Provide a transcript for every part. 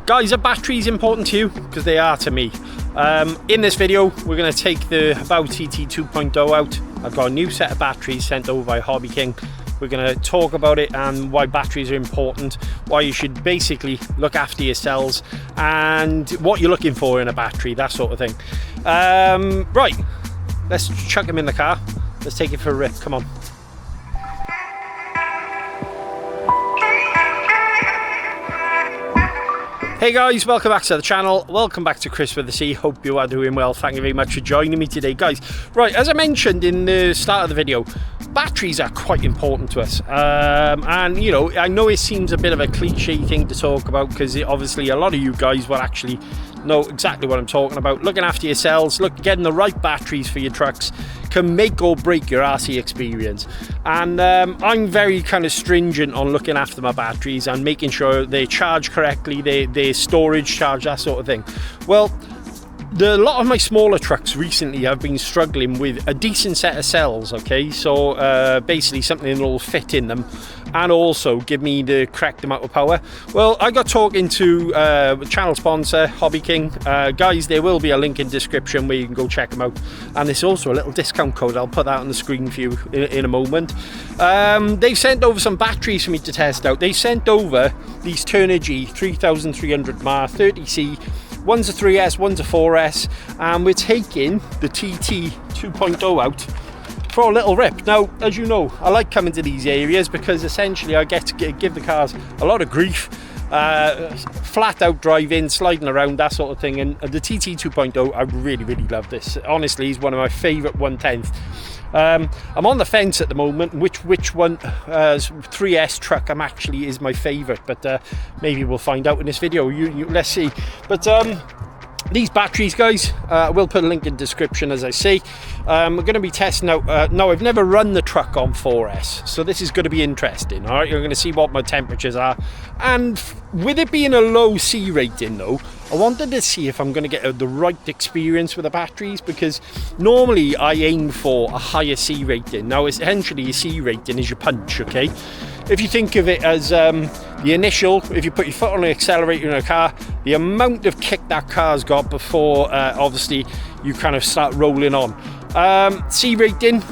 Guys, are batteries important to you? Because they are to me. In this video, we're going to take the Hobao TT2.0 out. I've got a new set of batteries sent over by HobbyKing. We're going to talk about it and why batteries are important, why you should basically look after your cells, and what you're looking for in a battery, that sort of thing. Right, let's chuck them in the car. Let's take it for a rip. Come on. Hey guys, welcome back to the channel. Welcome back to ChriswithaC. Hope you are doing well. Thank you very much for joining me today, guys. Right, as I mentioned in the start of the video, batteries are quite important to us. And you know, I know it seems a bit of a cliche thing to talk about because obviously a lot of you guys will actually know exactly what I'm talking about. Looking after your cells, getting the right batteries for your trucks can make or break your RC experience. And I'm very kind of stringent on looking after my batteries and making sure they charge correctly, their storage charge, that sort of thing. Well, a lot of my smaller trucks recently have been struggling with a decent set of cells, okay? So basically something that will fit in them and also give me the correct amount of power. Well, I got talking to channel sponsor HobbyKing. Guys, there will be a link in the description where you can go check them out. And there's also a little discount code. I'll put that on the screen for you in a moment. They've sent over some batteries for me to test out. They sent over these Turnigy 3300 mAh 30C. One's a 3S, one's a 4S, and we're taking the TT2.0 out for a little rip. Now, as you know, I like coming to these areas because essentially I get to give the cars a lot of grief, flat out driving, sliding around, that sort of thing. And the TT2.0, I really love this. Honestly, it's one of my favourite 1/10. I'm on the fence at the moment which one 3S truck is my favourite, but maybe we'll find out in this video. Let's see. But these batteries, guys, we'll put a link in the description, as I say. We're going to be testing out. Now, I've never run the truck on 4S, so this is going to be interesting. All right, you're going to see what my temperatures are, and with it being a low C rating, though, I wanted to see if I'm going to get the right experience with the batteries, because normally I aim for a higher C rating. Now, essentially, your C rating is your punch, okay? If you think of it as the initial, if you put your foot on the accelerator in a car, the amount of kick that car's got before, obviously, you kind of start rolling on. C rating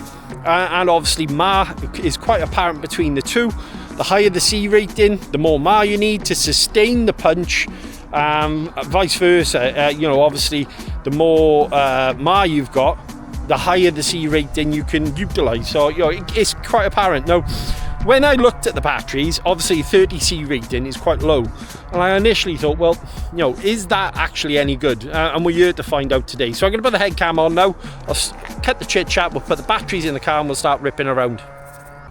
and obviously mAh is quite apparent between the two. The higher the C rating, the more mAh you need to sustain the punch. Vice versa, you know, obviously the more mAh you've got, the higher the C rating you can utilize. So, you know, it's quite apparent. Now, when I looked at the batteries, obviously 30C rating is quite low, and I initially thought, well, you know, is that actually any good? And we're here to find out today. So I'm going to put the head cam on now. I'll cut the chit chat. We'll put the batteries in the car and we'll start ripping around.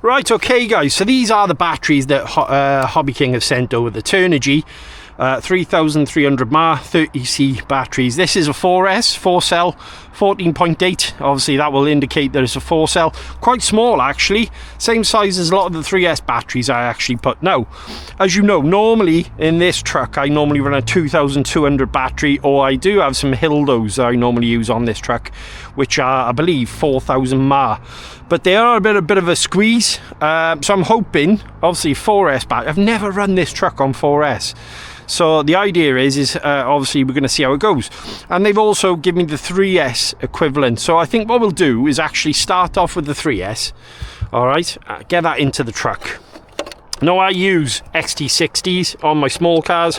Right, okay, guys. So these are the batteries that HobbyKing have sent over. The Turnigy 3300 mAh 30C batteries. This is a 4S, 4-cell, 14.8. Obviously that will indicate that it's a 4-cell. Quite small, actually, same size as a lot of the 3S batteries I actually put. Now, as you know, normally in this truck I normally run a 2200 battery, or I do have some Hildos that I normally use on this truck, which are, I believe, 4000 mAh, but they are a bit of a squeeze. So I'm hoping, obviously 4S battery. I've never run this truck on 4S. So the idea is obviously we're going to see how it goes. And they've also given me the 3S equivalent. So I think what we'll do is actually start off with the 3S. All right, get that into the truck. Now, I use XT60s on my small cars.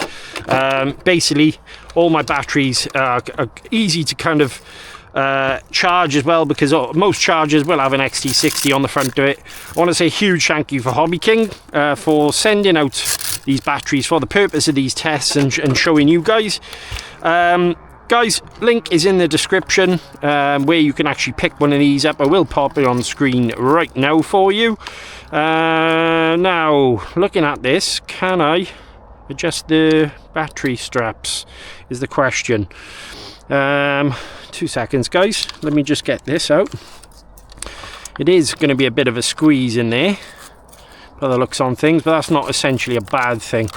Basically, all my batteries are easy to kind of charge as well, because most chargers will have an XT60 on the front of it. I want to say a huge thank you for HobbyKing for sending out these batteries for the purpose of these tests and showing you guys. Guys, link is in the description where you can actually pick one of these up. I will pop it on the screen right now for you. Now, looking at this, can I adjust the battery straps is the question. 2 seconds, guys. Let me just get this out. It is going to be a bit of a squeeze in there. by the looks on things, but that's not essentially a bad thing.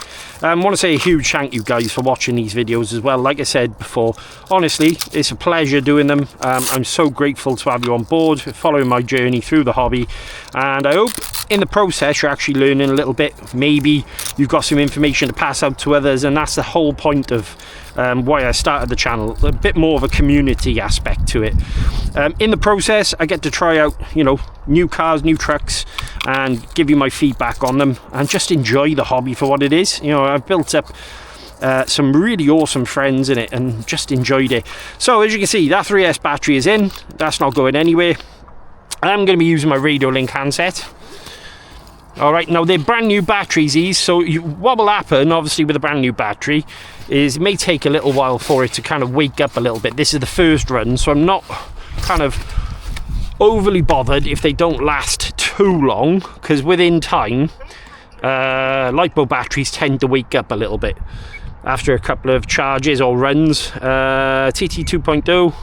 I want to say a huge thank you guys for watching these videos as well. Like I said before, honestly, it's a pleasure doing them. I'm so grateful to have you on board, following my journey through the hobby, and I hope in the process you're actually learning a little bit. Maybe you've got some information to pass out to others, and that's the whole point of why I started the channel, a bit more of a community aspect to it. In the process, I get to try out, you know, new cars, new trucks, and give you my feedback on them, and just enjoy the hobby for what it is. You know, I've built up some really awesome friends in it and just enjoyed it. So as you can see, that 3S battery is in. That's not going anywhere. I'm going to be using my Radio Link handset. All right, now they're brand new batteries, these, so what will happen obviously with a brand new battery is it may take a little while for it to kind of wake up a little bit. This is the first run, so I'm not kind of overly bothered if they don't last too long, because within time LiPo batteries tend to wake up a little bit after a couple of charges or runs. TT2.0,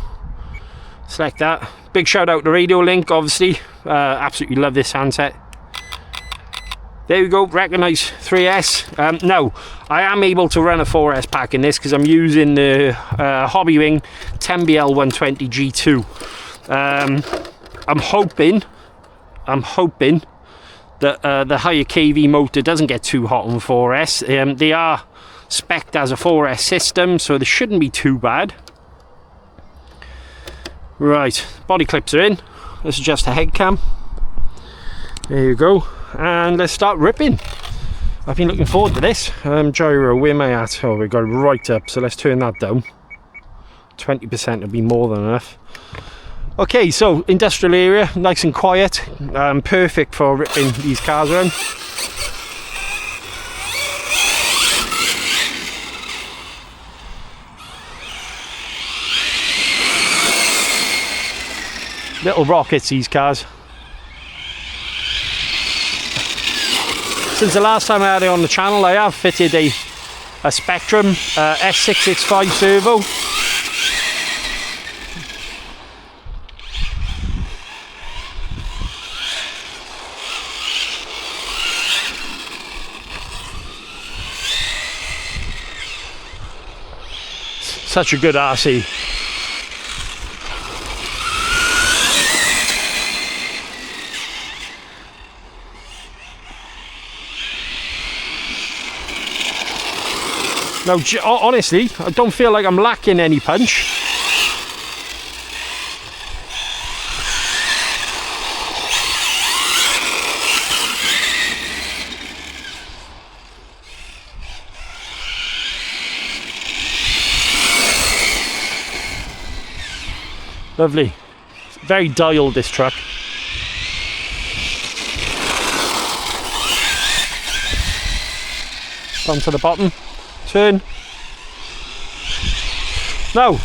select that. Big shout out to Radio Link, obviously. Absolutely love this handset. There we go, recognise 3S. Now, I am able to run a 4S pack in this because I'm using the Hobbywing 10BL120 G2. I'm hoping that the higher kV motor doesn't get too hot on 4S. They are spec'd as a 4S system, so they shouldn't be too bad. Right, body clips are in. Let's adjust the head cam. There you go. And let's start ripping. I've been looking forward to this. Gyro, where am I at? Oh, we've got it right up, so let's turn that down. 20% would be more than enough. Okay, so industrial area, nice and quiet. Perfect for ripping these cars around. Little rockets, these cars. Since the last time I had it on the channel, I have fitted a Spectrum S665 servo. Such a good RC. Now, honestly, I don't feel like I'm lacking any punch. Lovely. Very dialed, this truck. Down to the bottom. Turn. Now,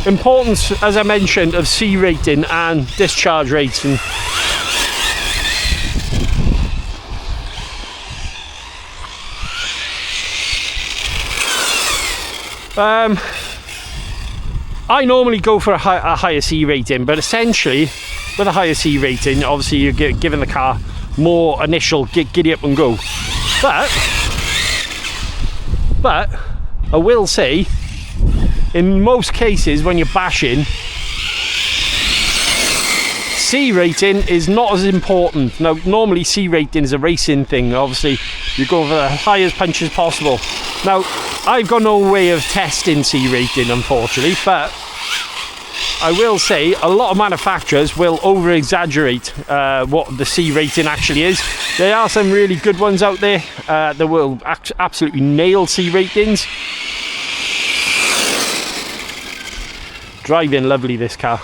importance, as I mentioned, of C rating and discharge rating. I normally go for a higher C rating, but essentially with a higher C rating, obviously you're giving the car more initial giddy up and go. But I will say, in most cases when you're bashing, C rating is not as important. Now, normally C rating is a racing thing. Obviously, you go for the highest punch as possible. Now, I've got no way of testing C rating, unfortunately, but I will say a lot of manufacturers will over-exaggerate what the C rating actually is. There are some really good ones out there that will absolutely nail C ratings. Driving lovely, this car.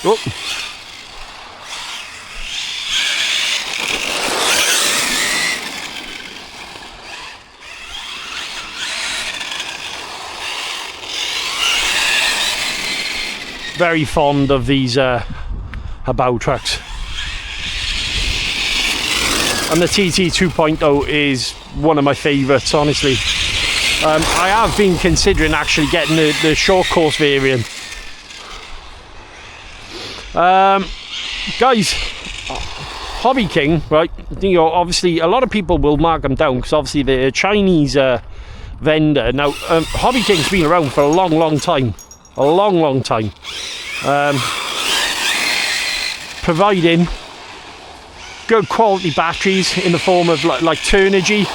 Oh. Very fond of these Hobao trucks, and the TT2.0 is one of my favourites, honestly. I have been considering actually getting the short course variant. Guys, HobbyKing, right? You know, obviously a lot of people will mark them down because obviously they're a Chinese vendor. Now, HobbyKing's been around for a long time. A long time. Providing good quality batteries in the form of like Turnigy.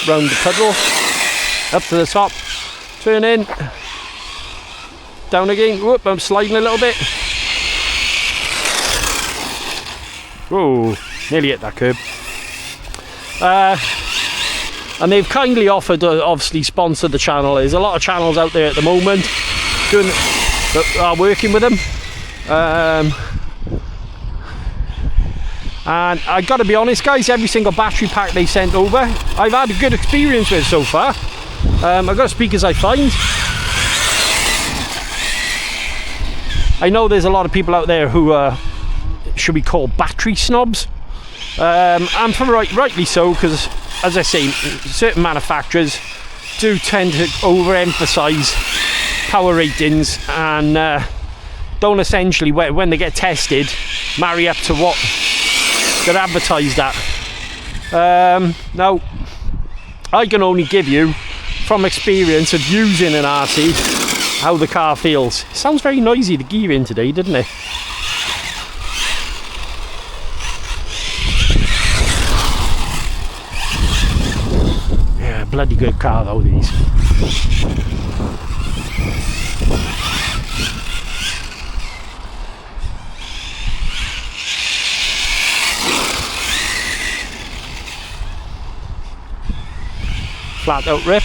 Round the pedal, up to the top, turn in, down again. Whoop, I'm sliding a little bit. Whoa, nearly hit that curb. And they've kindly offered to obviously sponsor the channel. There's a lot of channels out there at the moment that are working with them. And I gotta be honest, guys, every single battery pack they sent over, I've had a good experience with so far. I've got to speak as I find. I know there's a lot of people out there who should be called battery snobs, and for rightly so, because as I say, certain manufacturers do tend to overemphasize power ratings and don't essentially, when they get tested, marry up to what they're advertised at. Now, I can only give you, from experience of using an RC, how the car feels. It sounds very noisy, the gearing today, didn't it? Yeah, bloody good car though, these. Flat out rip.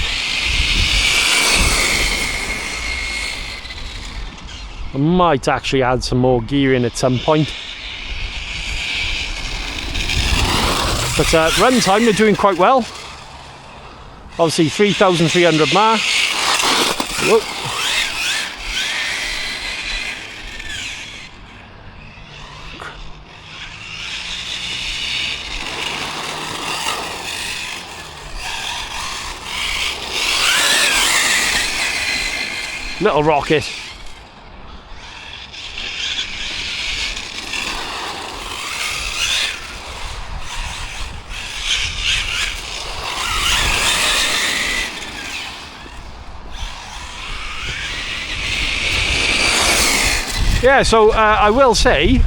I might actually add some more gear in at some point. But run time, they're doing quite well. Obviously 3,300 mAh. Whoa. Little rocket. Yeah, so I will say,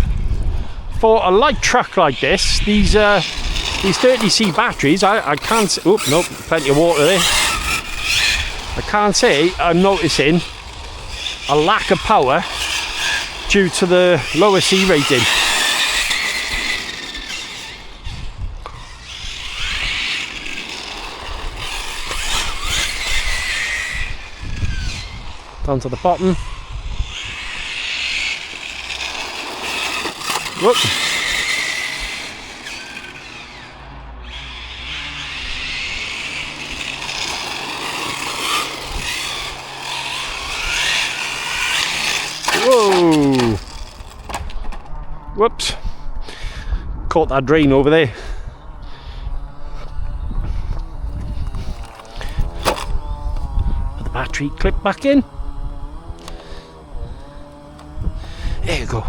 for a light truck like this, these 30C batteries, I can't. Oh nope, plenty of water there. I can't say I'm noticing a lack of power due to the lower C rating. Down to the bottom. Whoop. Whoa! Whoops! Caught that drain over there. Put the battery clip back in. There you go.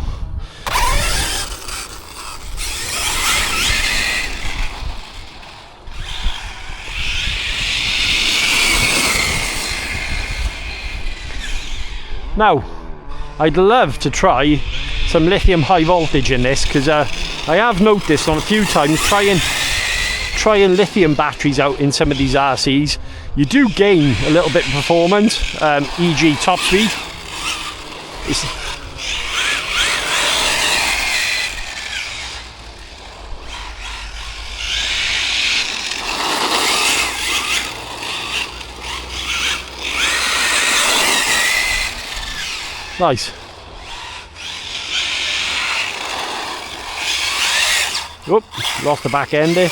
Now, I'd love to try some lithium high voltage in this, because I have noticed on a few times trying lithium batteries out in some of these RCs, you do gain a little bit of performance, e.g. top speed. Nice. Oop, lost the back end there.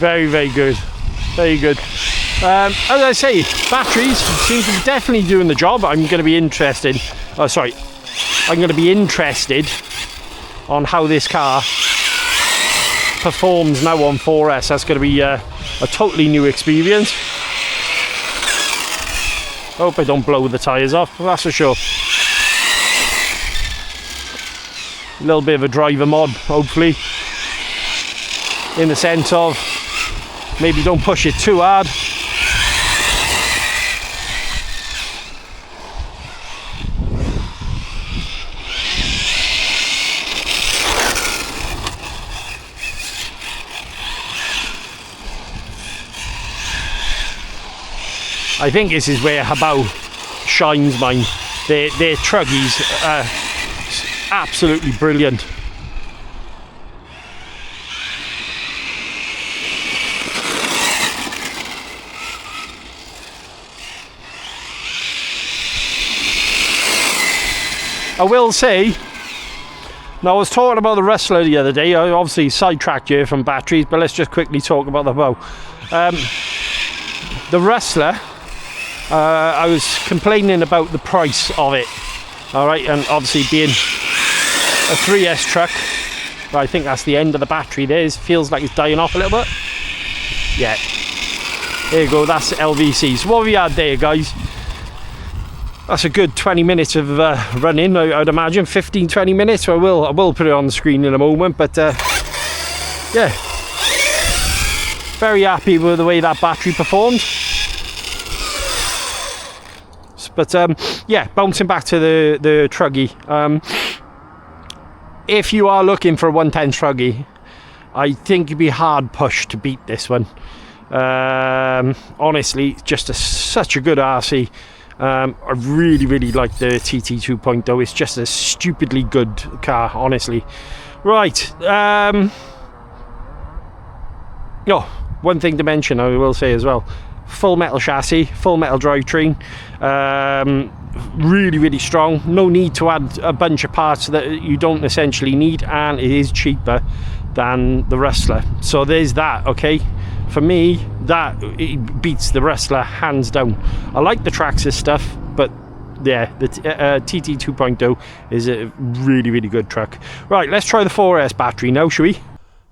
Very, very good. Very good. As I say, batteries seem to be definitely doing the job. I'm going to be interested. Oh, sorry. I'm going to be interested on how this car performs now on 4S. That's going to be a totally new experience. Hope I don't blow the tyres off, that's for sure. A little bit of a driver mod, hopefully, in the sense of maybe don't push it too hard. I think this is where Hobao shines, mine. Their truggies are absolutely brilliant. I will say, now I was talking about the Rustler the other day. I obviously sidetracked you from batteries, but let's just quickly talk about the Hobao. The Rustler, I was complaining about the price of it, alright, and obviously being a 3S truck, but I think that's the end of the battery there. It feels like it's dying off a little bit. Yeah, there you go, that's LVC. So what we had there, guys, that's a good 20 minutes of running, I'd imagine, 15-20 minutes. So I will put it on the screen in a moment, but yeah, very happy with the way that battery performed. But yeah, bouncing back to the truggy, if you are looking for a 110 truggy, I think you'd be hard pushed to beat this one. Honestly, just such a good RC. I really like the TT2.0. It's just a stupidly good car, honestly. Right. Oh, one thing to mention, I will say as well. Full metal chassis, full metal drivetrain, really strong. No need to add a bunch of parts that you don't essentially need, and it is cheaper than the Rustler. So there's that, okay? For me, that it beats the Rustler hands down. I like the Traxxas stuff, but yeah, the TT2.0 is a really good truck. Right, let's try the 4S battery now, shall we?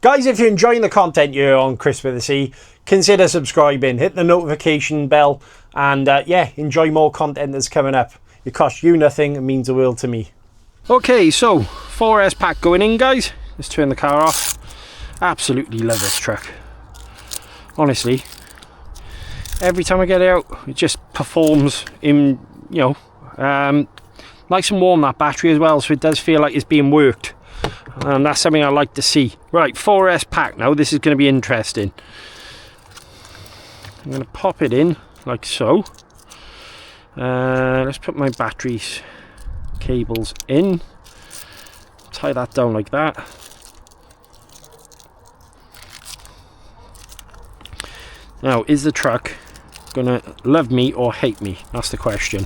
Guys, if you're enjoying the content here on ChriswithaC, consider subscribing, hit the notification bell, and yeah, enjoy more content that's coming up. It costs you nothing, it means the world to me. Okay, so 4S pack going in, guys. Let's turn the car off. Absolutely love this truck. Honestly, every time I get it out, it just performs in, you know, nice and warm, that battery as well, so it does feel like it's being worked. And that's something I like to see. Right, 4S pack now. This is going to be interesting. I'm going to pop it in like so. Let's put my batteries cables in. Tie that down like that. Now, is the truck going to love me or hate me? That's the question.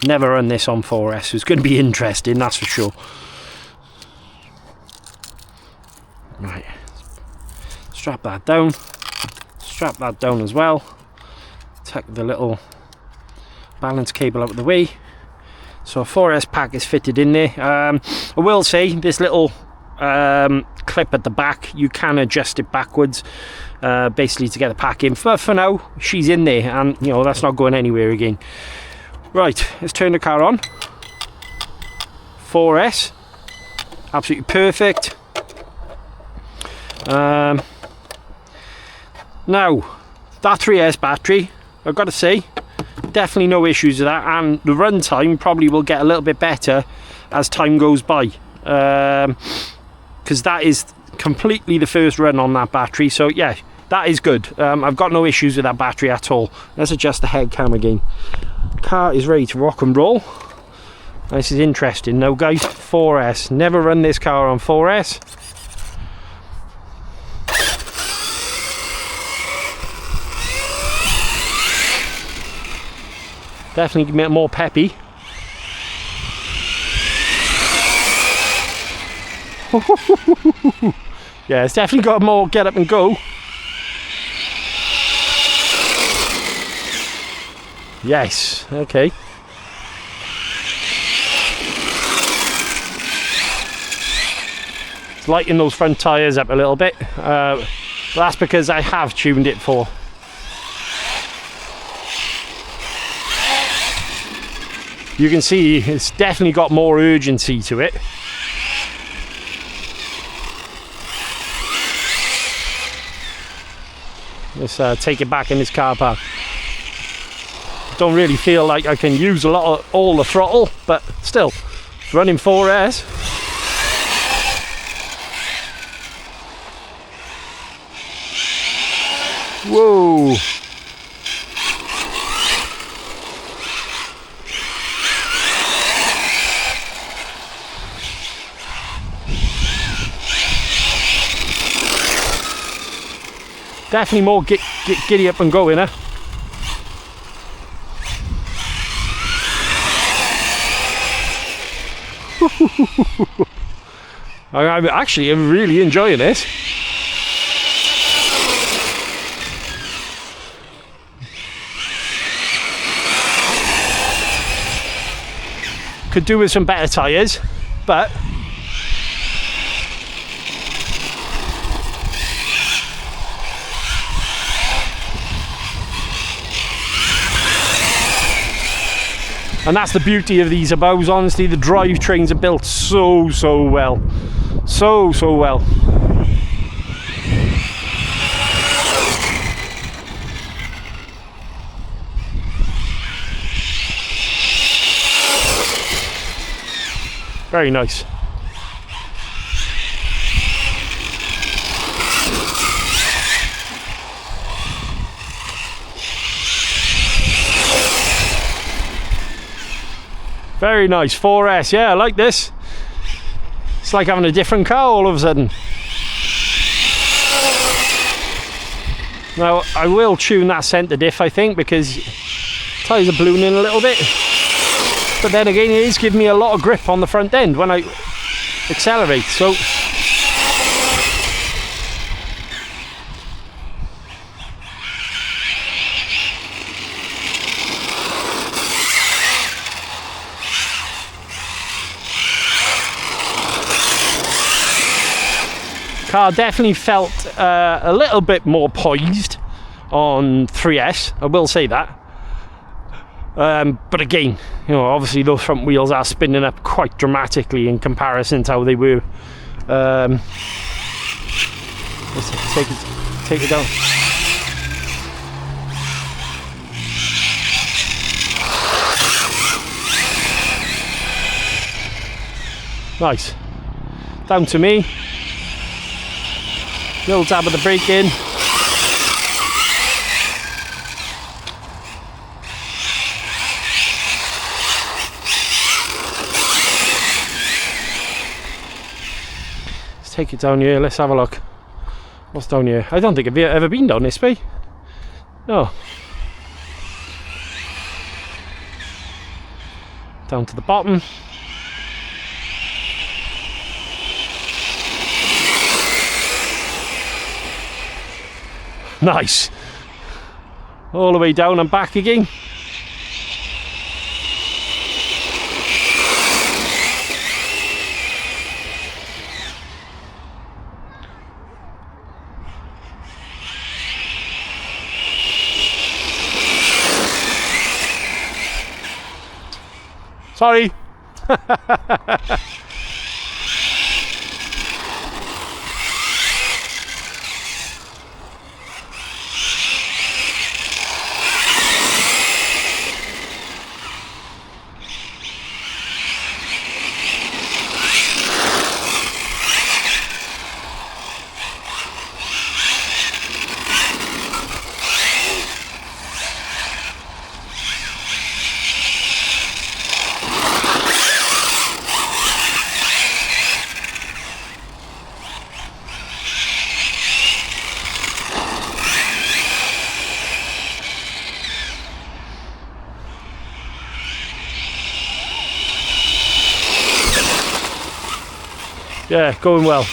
Never run this on 4S, so it's going to be interesting, that's for sure. Right, strap that down as well. Take the little balance cable out of the way. So a 4S pack is fitted in there. I will say this little clip at the back, you can adjust it backwards, basically to get the pack in. But for now, she's in there, and you know that's not going anywhere again. Right, let's turn the car on. 4S, absolutely perfect. Now, that 3S battery, I've got to say, definitely no issues with that, and the run time probably will get a little bit better as time goes by, because that is completely the first run on that battery. So yeah, that is good. I've got no issues with that battery at all. Let's adjust the head cam again. Car is ready to rock and roll. This is interesting now, guys. 4S, never run this car on 4S. Definitely get more peppy. Yeah, it's definitely got more get up and go. Yes, okay. It's lighting those front tyres up a little bit. But that's because I have tuned it for. You can see it's definitely got more urgency to it. Let's take it back in this car park. Don't really feel like I can use all the throttle, but still, running 4S. Whoa! Definitely more giddy up and going, huh? I'm actually really enjoying this. Could do with some better tyres, but and that's the beauty of these Hobaos. Honestly, the drivetrains are built so well. So well. Very nice. Very nice, 4S, yeah, I like this. It's like having a different car all of a sudden. Now, I will tune that centre diff, I think, because tyres are ballooning a little bit. But then again, it is giving me a lot of grip on the front end when I accelerate, so... Car definitely felt a little bit more poised on 3S, I will say that. But again, you know, obviously those front wheels are spinning up quite dramatically in comparison to how they were. Let's take it down. Nice. Down to me. Little dab of the brake in. Let's take it down here, let's have a look. What's down here? I don't think I've ever been down this way. No. Down to the bottom. Nice. All the way down and back again. Sorry. Yeah, going well.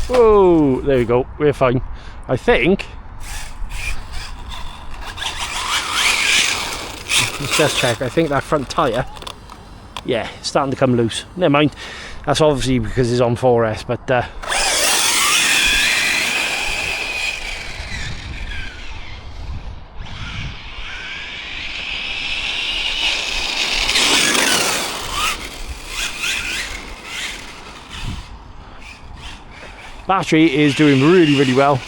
Whoa, there we go, we're fine. I think. Let's just check. I think that front tyre, yeah, it's starting to come loose. Never mind. That's obviously because it's on 4S, but battery is doing really, really well.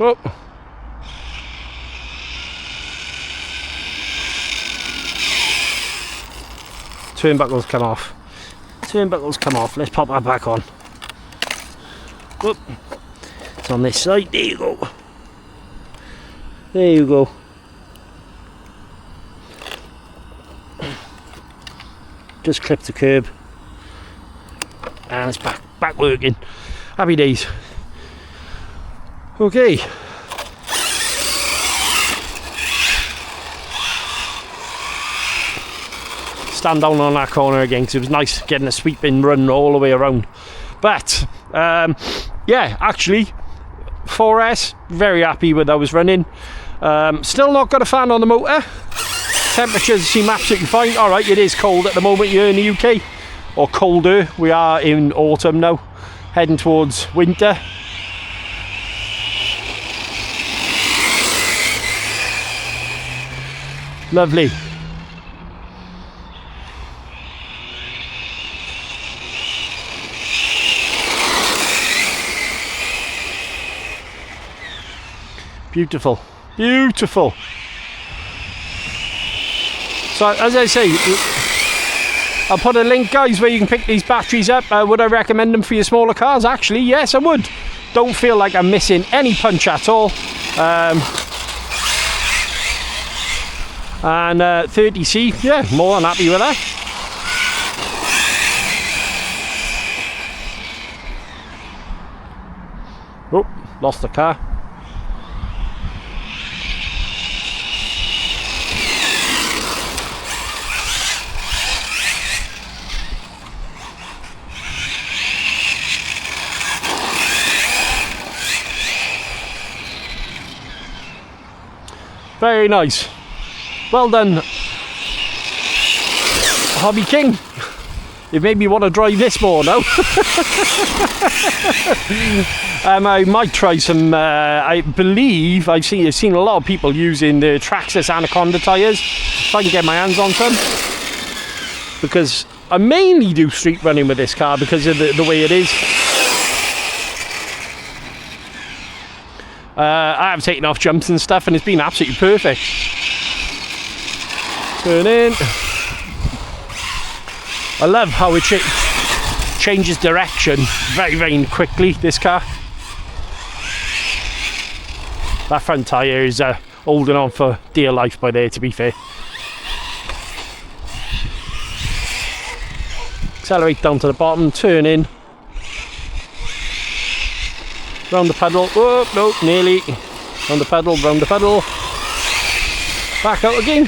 Oh. Turnbuckles come off. Turnbuckles come off. Let's pop that back on. Whoop. It's on this side. There you go. There you go. Just clip the curb. And it's back working. Happy days. Okay. Stand down on that corner again because it was nice getting a sweeping run all the way around. But yeah, actually 4S, very happy with how it was running. Still not got a fan on the motor. Temperatures seem absolutely fine. Alright, it is cold at the moment here in the UK, or colder. We are in autumn now, heading towards winter. Lovely. Beautiful, beautiful. So as I say, I'll put a link, guys, where you can pick these batteries up. Would I recommend them for your smaller cars? Actually, yes, I would. Don't feel like I'm missing any punch at all. And 30C, yeah, more than happy with that. Oh, lost the car. Very nice. Well done, HobbyKing. It made me want to drive this more now. I might try some. I believe I've seen a lot of people using the Traxxas Anaconda tyres. If I can get my hands on some, because I mainly do street running with this car because of the way it is. I have taken off jumps and stuff, and it's been absolutely perfect. Turn in. I love how it changes direction very, very quickly, this car. That front tyre is holding on for dear life by there, to be fair. Accelerate down to the bottom, turn in. Round the pedal. Oh, no, nearly. Round the pedal, round the pedal. Back out again.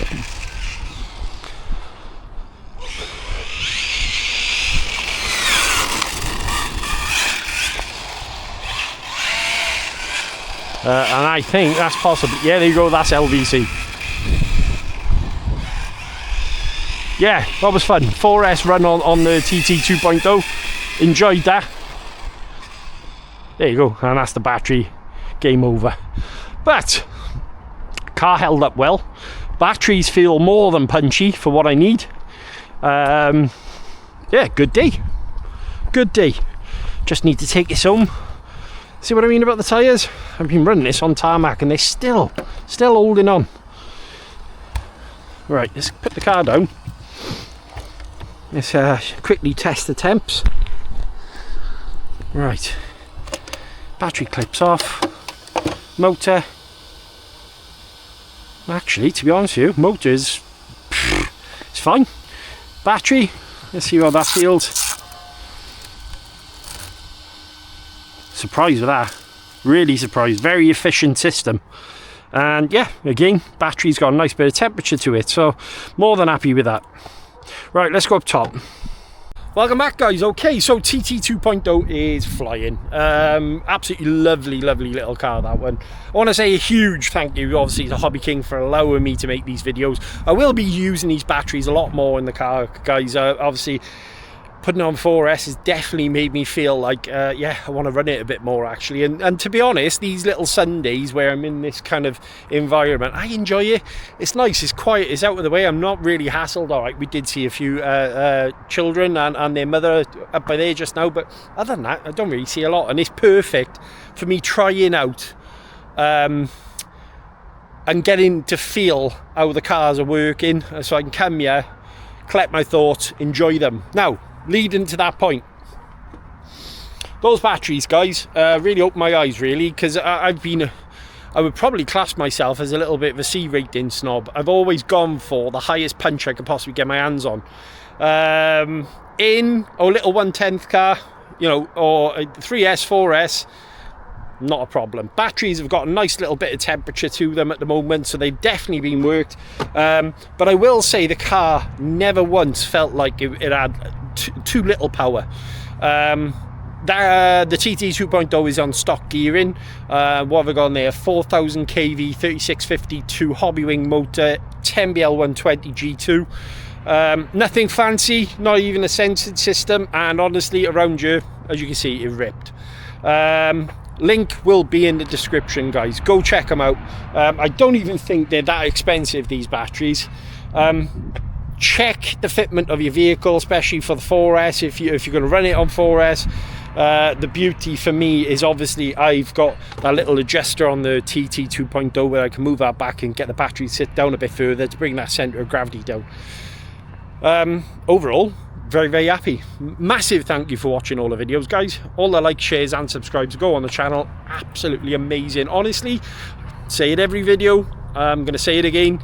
And I think that's possible. Yeah, there you go, that's LVC. Yeah, that was fun. 4S run on the TT2.0. Enjoyed that. There you go, and that's the battery. Game over. But car held up well. Batteries feel more than punchy for what I need. Yeah, good day. Good day. Just need to take this home. See what I mean about the tyres? I've been running this on tarmac and they're still holding on. Right, let's put the car down. Let's quickly test the temps. Right. Battery clips off. Motor. Actually, to be honest with you, motor is it's fine. Battery, let's see how that feels. surprised with that. Really surprised. Very efficient system. And yeah, again, battery's got a nice bit of temperature to it, so more than happy with that. Right, let's go up top. Welcome back, guys. Okay, so TT2.0 is flying. Absolutely lovely, lovely little car, that one. I want to say a huge thank you, obviously, to HobbyKing for allowing me to make these videos. I will be using these batteries a lot more in the car, guys. Obviously, putting on 4S has definitely made me feel like, yeah, I want to run it a bit more, actually. And to be honest, these little Sundays where I'm in this kind of environment, I enjoy it. It's nice, it's quiet, it's out of the way. I'm not really hassled. All right, we did see a few children and their mother up by there just now, but other than that, I don't really see a lot. And it's perfect for me trying out and getting to feel how the cars are working, so I can come here, collect my thoughts, enjoy them. Now, leading to that point, those batteries, guys, really opened my eyes, really, because I would probably class myself as a little bit of a C rating snob. I've always gone for the highest punch I could possibly get my hands on. In a little 1/10 car, you know, or a 3S, 4S, not a problem. Batteries have got a nice little bit of temperature to them at the moment, so they've definitely been worked. But I will say the car never once felt like it had too little power. The TT2.0 is on stock gearing. What have I got on there? 4000 kV 3652 Hobbywing motor, 10BL 120 G2. Nothing fancy, not even a sensing system, and honestly, around here, as you can see, it ripped. Link will be in the description, guys. Go check them out. I don't even think they're that expensive, these batteries. Check the fitment of your vehicle, especially for the 4S, if you're going to run it on 4S. The beauty for me is obviously I've got that little adjuster on the TT2.0 where I can move that back and get the battery to sit down a bit further to bring that centre of gravity down. Overall, very, very happy. Massive thank you for watching all the videos, guys. All the likes, shares and subscribes go on the channel. Absolutely amazing. Honestly, say it every video. I'm going to say it again.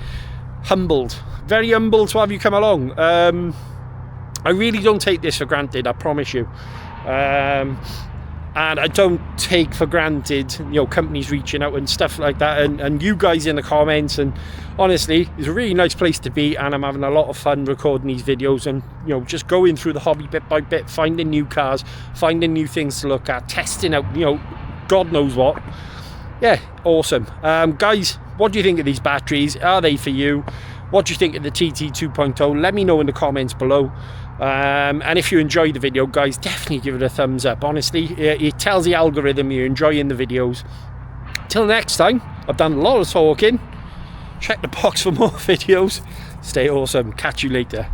Humbled. Very humbled to have you come along. I really don't take this for granted, I promise you. And I don't take for granted, you know, companies reaching out and stuff like that, and you guys in the comments. And honestly, it's a really nice place to be, and I'm having a lot of fun recording these videos and, you know, just going through the hobby bit by bit, finding new cars, finding new things to look at, testing out, you know, God knows what. Yeah, awesome. Guys, what do you think of these batteries? Are they for you? What do you think of the TT2.0? Let me know in the comments below. And if you enjoyed the video, guys, definitely give it a thumbs up. Honestly, it tells the algorithm you're enjoying the videos. Till next time, I've done a lot of talking. Check the box for more videos. Stay awesome. Catch you later.